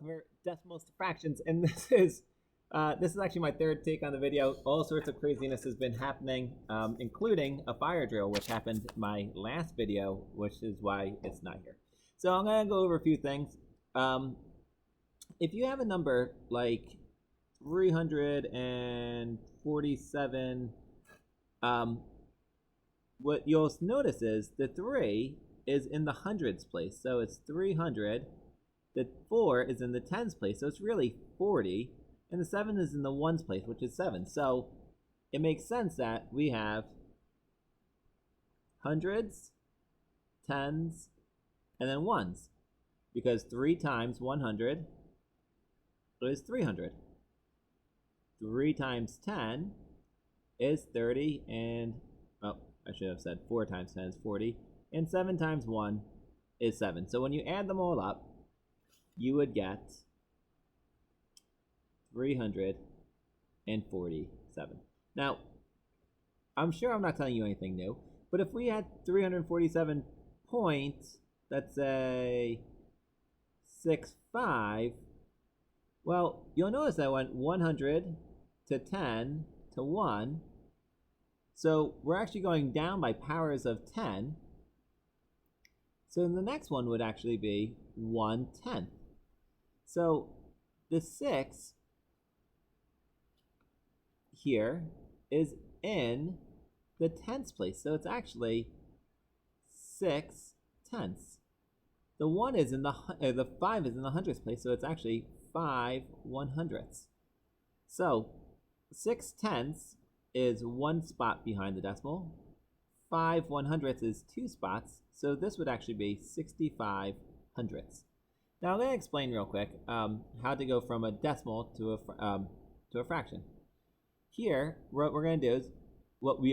for decimals to fractions, and this is actually my third take on the video. All sorts of craziness has been happening, including a fire drill, which happened in my last video, which is why it's not here. So I'm gonna go over a few things. If you have a number like 347, what you'll notice is the 3 is in the hundreds place, so it's 300. The 4 is in the tens place, so it's really 40. And the 7 is in the ones place, which is 7. So it makes sense that we have hundreds, tens, and then ones, because 3 times 100 is 300. 3 times 10 is 30, and oh, I should have said 4 times 10 is 40, and 7 times 1 is 7. So when you add them all up, you would get 347. Now, I'm sure I'm not telling you anything new, but if we had 347 points, let's say 65, well, you'll notice that went 100 to 10 to 1. So we're actually going down by powers of 10. So the next one would actually be 1/10. So the 6 here is in the tens place. So it's actually 6 tenths. The 1 is in the 5 is in the hundredths place, so it's actually 5 100ths. So 6 tenths is 1 spot behind the decimal. 5 100ths is 2 spots, so this would actually be 65 hundredths. Now I'm going to explain real quick how to go from a decimal to a fraction. Here, what we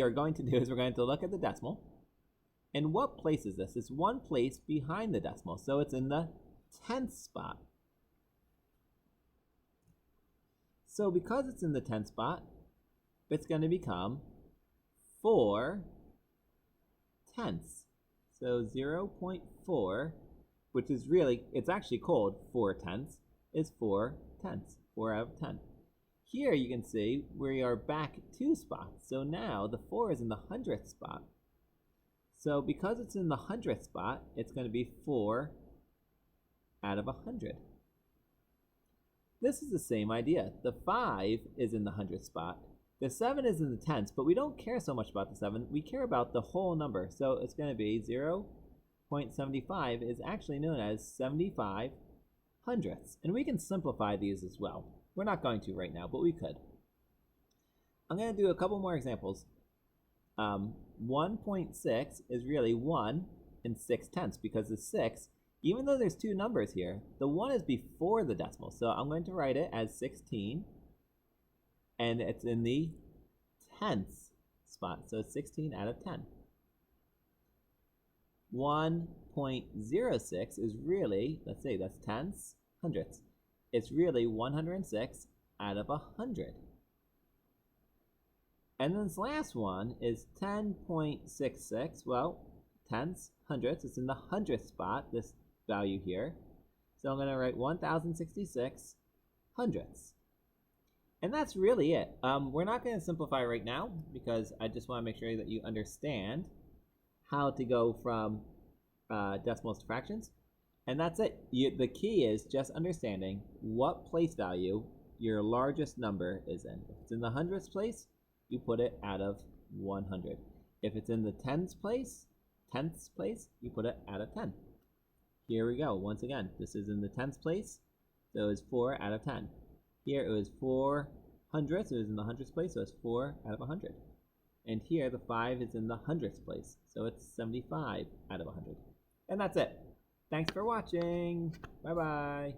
are going to do is we're going to look at the decimal. And what place is this? It's one place behind the decimal, so it's in the tenth spot. So because it's in the tenth spot, it's going to become 4 tenths. So 0.4, which is really, it's actually called 4 tenths, is 4 tenths, 4 out of 10. Here you can see we are back 2 spots. So now the 4 is in the hundredth spot. So because it's in the hundredth spot, it's going to be 4 out of 100. This is the same idea. The 5 is in the hundredth spot. The 7 is in the tenths, but we don't care so much about the 7. We care about the whole number. So it's going to be 0.75 is actually known as 75 hundredths. And we can simplify these as well. We're not going to right now, but we could. I'm going to do a couple more examples. 1.6 is really 1 and 6 tenths, because the 6, even though there's 2 numbers here, the 1 is before the decimal. So I'm going to write it as 16, and it's in the tenths spot. So it's 16 out of 10. 1.06 is really, let's say that's tenths, hundredths. It's really 106 out of 100. And then this last one is 10.66. Well, tenths, hundredths, it's in the hundredth spot, this value here. So I'm going to write 1066 hundredths. And that's really it. We're not going to simplify right now, because I just want to make sure that you understand how to go from decimals to fractions. And that's it. The key is just understanding what place value your largest number is in. If it's in the hundredths place, you put it out of 100. If it's in the tenths place, you put it out of 10. Here we go. Once again, this is in the tenths place, so it's 4 out of 10. Here it was 4 hundredths, it was in the hundredths place, so it's 4 out of 100. And here the 5 is in the hundredths place, so it's 75 out of 100. And that's it. Thanks for watching. Bye-bye.